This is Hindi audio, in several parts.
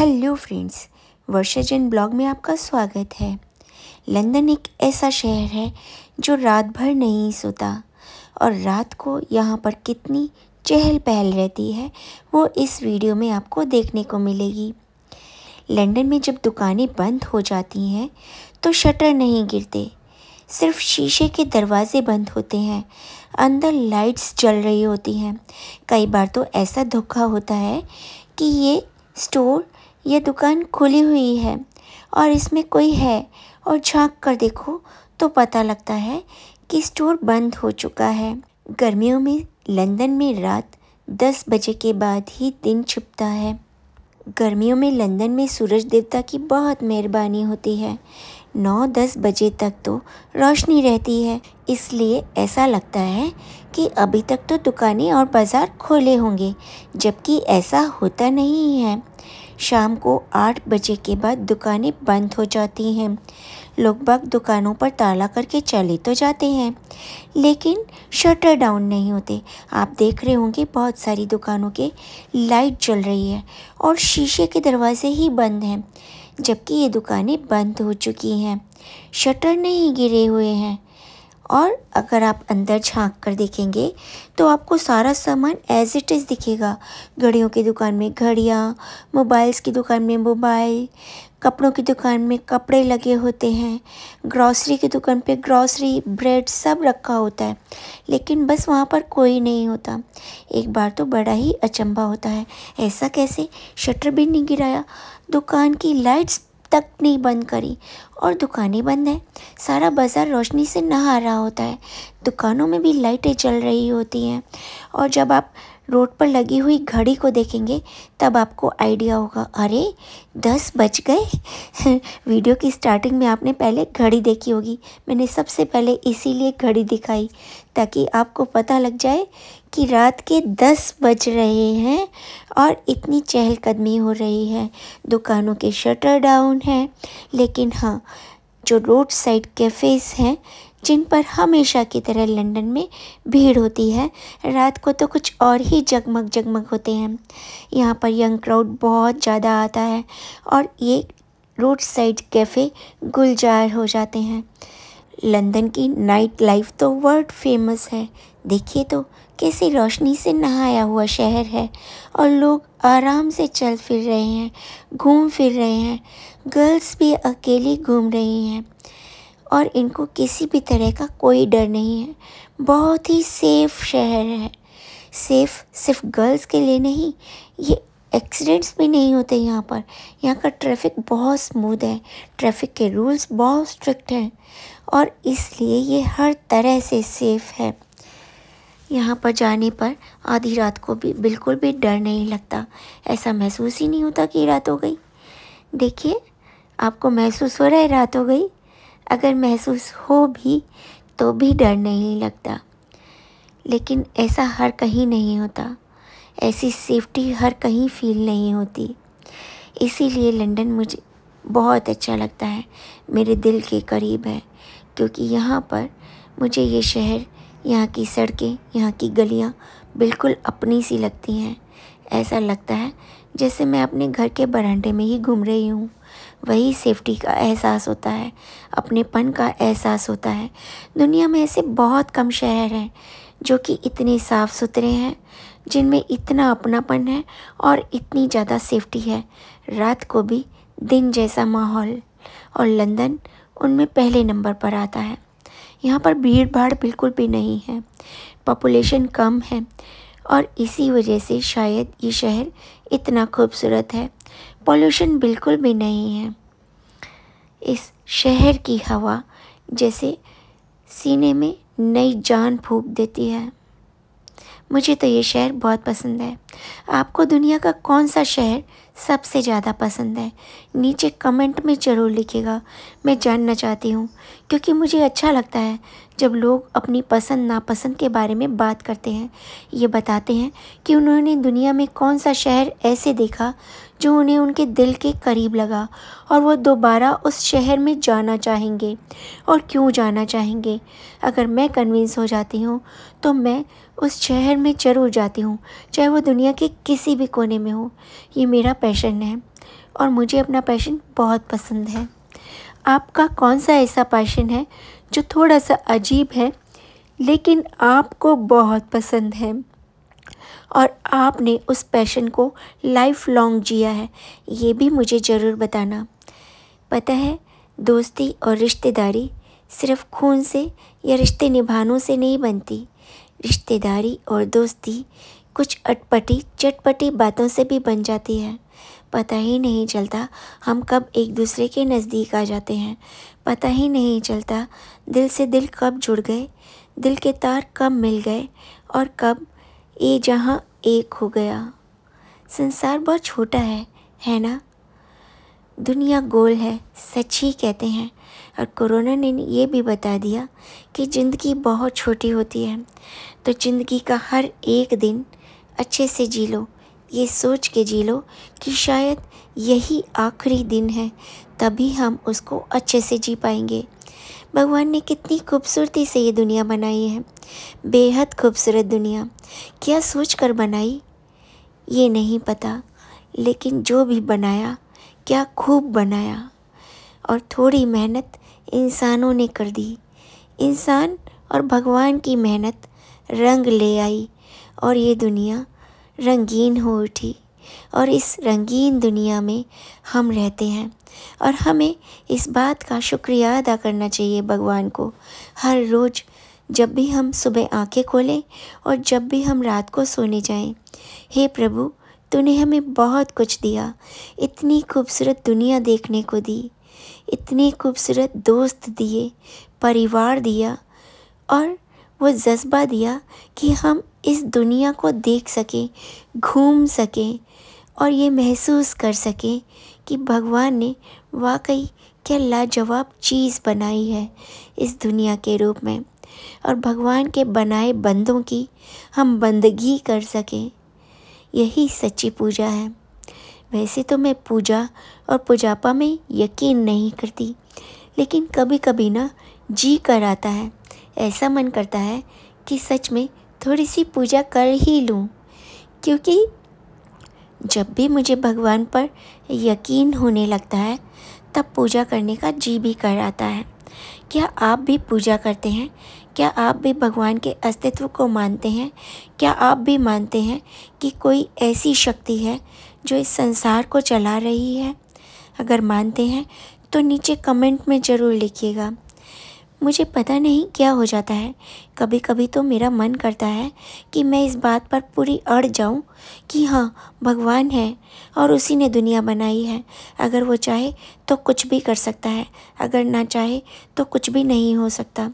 हेलो फ्रेंड्स, वर्षा जैन ब्लॉग में आपका स्वागत है। लंदन एक ऐसा शहर है जो रात भर नहीं सोता और रात को यहाँ पर कितनी चहल पहल रहती है वो इस वीडियो में आपको देखने को मिलेगी। लंदन में जब दुकानें बंद हो जाती हैं तो शटर नहीं गिरते, सिर्फ शीशे के दरवाजे बंद होते हैं, अंदर लाइट्स जल रही होती हैं। कई बार तो ऐसा धोखा होता है कि ये स्टोर ये दुकान खुली हुई है और इसमें कोई है और झांक कर देखो तो पता लगता है कि स्टोर बंद हो चुका है। गर्मियों में लंदन में रात 10 बजे के बाद ही दिन छिपता है। गर्मियों में लंदन में सूरज देवता की बहुत मेहरबानी होती है। 9-10 बजे तक तो रोशनी रहती है, इसलिए ऐसा लगता है कि अभी तक तो दुकानें और बाज़ार खुले होंगे, जबकि ऐसा होता नहीं है। शाम को 8 बजे के बाद दुकानें बंद हो जाती हैं। लोग बाग दुकानों पर ताला करके चले तो जाते हैं, लेकिन शटर डाउन नहीं होते। आप देख रहे होंगे बहुत सारी दुकानों के लाइट जल रही है और शीशे के दरवाजे ही बंद हैं, जबकि ये दुकानें बंद हो चुकी हैं, शटर नहीं गिरे हुए हैं। और अगर आप अंदर झांक कर देखेंगे तो आपको सारा सामान एज इट इज़ दिखेगा। घड़ियों की दुकान में घड़ियाँ, मोबाइल्स की दुकान में मोबाइल, कपड़ों की दुकान में कपड़े लगे होते हैं, ग्रॉसरी की दुकान पे ग्रॉसरी, ब्रेड सब रखा होता है, लेकिन बस वहाँ पर कोई नहीं होता। एक बार तो बड़ा ही अचंभा होता है, ऐसा कैसे, शटर भी नहीं गिराया, दुकान की लाइट्स तक नहीं बंद करी और दुकानें बंद हैं। सारा बाज़ार रोशनी से नहा रहा होता है, दुकानों में भी लाइटें जल रही होती हैं। और जब आप रोड पर लगी हुई घड़ी को देखेंगे तब आपको आइडिया होगा, अरे 10 बज गए। वीडियो की स्टार्टिंग में आपने पहले घड़ी देखी होगी, मैंने सबसे पहले इसीलिए घड़ी दिखाई ताकि आपको पता लग जाए कि रात के 10 बज रहे हैं और इतनी चहलकदमी हो रही है। दुकानों के शटर डाउन हैं, लेकिन हाँ, जो रोड साइड कैफ़ेज़ हैं जिन पर हमेशा की तरह लंदन में भीड़ होती है, रात को तो कुछ और ही जगमग जगमग होते हैं। यहाँ पर यंग क्राउड बहुत ज़्यादा आता है और ये रोड साइड कैफ़े गुलजार हो जाते हैं। लंदन की नाइट लाइफ तो वर्ल्ड फेमस है। देखिए तो कैसी रोशनी से नहाया हुआ शहर है और लोग आराम से चल फिर रहे हैं, घूम फिर रहे हैं। गर्ल्स भी अकेली घूम रही हैं और इनको किसी भी तरह का कोई डर नहीं है। बहुत ही सेफ़ शहर है। सेफ़ सिर्फ गर्ल्स के लिए नहीं, ये एक्सीडेंट्स भी नहीं होते यहाँ पर। यहाँ का ट्रैफिक बहुत स्मूथ है, ट्रैफिक के रूल्स बहुत स्ट्रिक्ट हैं और इसलिए ये हर तरह से सेफ़ है। यहाँ पर जाने पर आधी रात को भी बिल्कुल भी डर नहीं लगता, ऐसा महसूस ही नहीं होता कि रात हो गई। देखिए, आपको महसूस हो रहा है रात हो गई? अगर महसूस हो भी तो भी डर नहीं लगता, लेकिन ऐसा हर कहीं नहीं होता, ऐसी सेफ्टी हर कहीं फील नहीं होती। इसीलिए लंदन मुझे बहुत अच्छा लगता है, मेरे दिल के करीब है, क्योंकि यहाँ पर मुझे ये शहर, यहाँ की सड़कें, यहाँ की गलियाँ बिल्कुल अपनी सी लगती हैं। ऐसा लगता है जैसे मैं अपने घर के बरामदे में ही घूम रही हूँ। वही सेफ्टी का एहसास होता है, अपनेपन का एहसास होता है। दुनिया में ऐसे बहुत कम शहर हैं जो कि इतने साफ़ सुथरे हैं, जिनमें इतना अपनापन है और इतनी ज़्यादा सेफ्टी है। रात को भी दिन जैसा माहौल, और लंदन उनमें पहले नंबर पर आता है। यहाँ पर भीड़ भाड़ बिल्कुल भी नहीं है, पॉपुलेशन कम है और इसी वजह से शायद ये शहर इतना खूबसूरत है। पॉल्यूशन बिल्कुल भी नहीं है। इस शहर की हवा जैसे सीने में नई जान फूंक देती है। मुझे तो ये शहर बहुत पसंद है। आपको दुनिया का कौन सा शहर सबसे ज़्यादा पसंद है? नीचे कमेंट में ज़रूर लिखिएगा, मैं जानना चाहती हूँ, क्योंकि मुझे अच्छा लगता है जब लोग अपनी पसंद नापसंद के बारे में बात करते हैं। ये बताते हैं कि उन्होंने दुनिया में कौन सा शहर ऐसे देखा जो उन्हें उनके दिल के करीब लगा और वो दोबारा उस शहर में जाना चाहेंगे, और क्यों जाना चाहेंगे। अगर मैं कन्विंस हो जाती हूँ तो मैं उस शहर में ज़रूर जाती हूँ, चाहे वो दुनिया के किसी भी कोने में हो। ये मेरा पैशन है। और मुझे अपना पैशन बहुत पसंद है। आपका कौन सा ऐसा पैशन है जो थोड़ा सा अजीब है लेकिन आपको बहुत पसंद है और आपने उस पैशन को लाइफ लॉन्ग जिया है? ये भी मुझे ज़रूर बताना। पता है, दोस्ती और रिश्तेदारी सिर्फ खून से या रिश्ते निभानों से नहीं बनती। रिश्तेदारी और दोस्ती कुछ अटपटी चटपटी बातों से भी बन जाती है। पता ही नहीं चलता हम कब एक दूसरे के नज़दीक आ जाते हैं। पता ही नहीं चलता दिल से दिल कब जुड़ गए, दिल के तार कब मिल गए और कब ये जहाँ एक हो गया। संसार बहुत छोटा है ना? दुनिया गोल है, सच ही कहते हैं। और कोरोना ने ये भी बता दिया कि ज़िंदगी बहुत छोटी होती है। तो ज़िंदगी का हर एक दिन अच्छे से जी लो, ये सोच के जी लो कि शायद यही आखिरी दिन है, तभी हम उसको अच्छे से जी पाएंगे। भगवान ने कितनी खूबसूरती से ये दुनिया बनाई है, बेहद खूबसूरत दुनिया। क्या सोच कर बनाई ये नहीं पता, लेकिन जो भी बनाया क्या खूब बनाया। और थोड़ी मेहनत इंसानों ने कर दी। इंसान और भगवान की मेहनत रंग ले आई और ये दुनिया रंगीन हो उठी। और इस रंगीन दुनिया में हम रहते हैं और हमें इस बात का शुक्रिया अदा करना चाहिए भगवान को। हर रोज़ जब भी हम सुबह आंखें खोलें और जब भी हम रात को सोने जाएं, हे प्रभु, तूने हमें बहुत कुछ दिया। इतनी खूबसूरत दुनिया देखने को दी, इतने खूबसूरत दोस्त दिए, परिवार दिया और वो जज्बा दिया कि हम इस दुनिया को देख सकें, घूम सकें और ये महसूस कर सकें कि भगवान ने वाकई क्या लाजवाब चीज़ बनाई है इस दुनिया के रूप में। और भगवान के बनाए बंदों की हम बंदगी कर सकें, यही सच्ची पूजा है। वैसे तो मैं पूजा और पुजापा में यकीन नहीं करती, लेकिन कभी कभी ना जी कर आता है, ऐसा मन करता है कि सच में थोड़ी सी पूजा कर ही लूँ। क्योंकि जब भी मुझे भगवान पर यकीन होने लगता है तब पूजा करने का जी भी कर आता है। क्या आप भी पूजा करते हैं? क्या आप भी भगवान के अस्तित्व को मानते हैं? क्या आप भी मानते हैं कि कोई ऐसी शक्ति है जो इस संसार को चला रही है? अगर मानते हैं तो नीचे कमेंट में ज़रूर लिखिएगा। मुझे पता नहीं क्या हो जाता है, कभी कभी तो मेरा मन करता है कि मैं इस बात पर पूरी अड़ जाऊं कि हाँ, भगवान है और उसी ने दुनिया बनाई है। अगर वो चाहे तो कुछ भी कर सकता है, अगर ना चाहे तो कुछ भी नहीं हो सकता।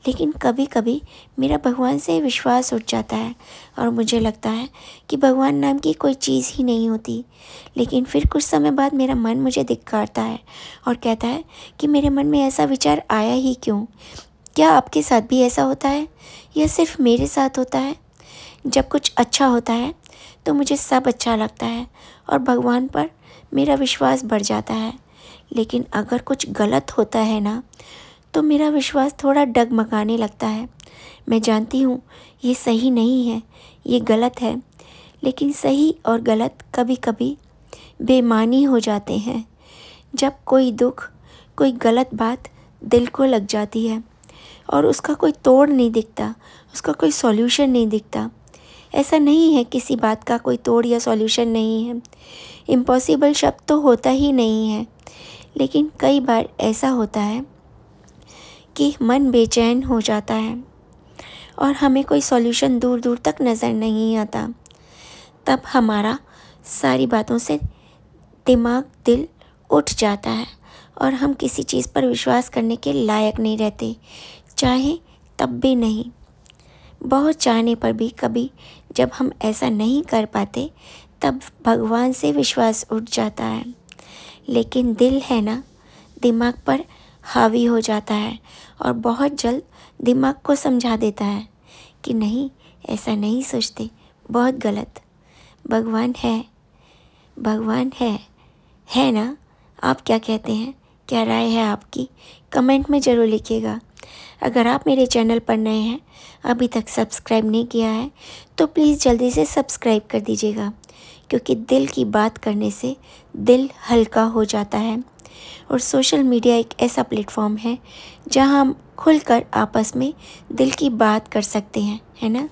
लेकिन कभी कभी मेरा भगवान से विश्वास उठ जाता है और मुझे लगता है कि भगवान नाम की कोई चीज़ ही नहीं होती। लेकिन फिर कुछ समय बाद मेरा मन मुझे धिक्कारता है और कहता है कि मेरे मन में ऐसा विचार आया ही क्यों? क्या आपके साथ भी ऐसा होता है या सिर्फ मेरे साथ होता है? जब कुछ अच्छा होता है तो मुझे सब अच्छा लगता है और भगवान पर मेरा विश्वास बढ़ जाता है। लेकिन अगर कुछ गलत होता है ना, तो मेरा विश्वास थोड़ा डगमगाने लगता है। मैं जानती हूँ ये सही नहीं है, ये गलत है, लेकिन सही और गलत कभी कभी बेमानी हो जाते हैं। जब कोई दुख, कोई गलत बात दिल को लग जाती है और उसका कोई तोड़ नहीं दिखता, उसका कोई सॉल्यूशन नहीं दिखता। ऐसा नहीं है किसी बात का कोई तोड़ या सॉल्यूशन नहीं है, इम्पॉसिबल शब्द तो होता ही नहीं है। लेकिन कई बार ऐसा होता है कि मन बेचैन हो जाता है और हमें कोई सॉल्यूशन दूर दूर तक नज़र नहीं आता। तब हमारा सारी बातों से दिमाग, दिल उठ जाता है और हम किसी चीज़ पर विश्वास करने के लायक नहीं रहते, चाहे तब भी नहीं। बहुत चाहने पर भी कभी जब हम ऐसा नहीं कर पाते तब भगवान से विश्वास उठ जाता है। लेकिन दिल है ना, दिमाग पर हावी हो जाता है और बहुत जल्द दिमाग को समझा देता है कि नहीं, ऐसा नहीं सोचते, बहुत गलत। भगवान है, भगवान है ना? आप क्या कहते हैं? क्या राय है आपकी? कमेंट में ज़रूर लिखिएगा। अगर आप मेरे चैनल पर नए हैं, अभी तक सब्सक्राइब नहीं किया है, तो प्लीज़ जल्दी से सब्सक्राइब कर दीजिएगा, क्योंकि दिल की बात करने से दिल हल्का हो जाता है। और सोशल मीडिया एक ऐसा प्लेटफॉर्म है जहां हम खुलकर आपस में दिल की बात कर सकते हैं, है ना।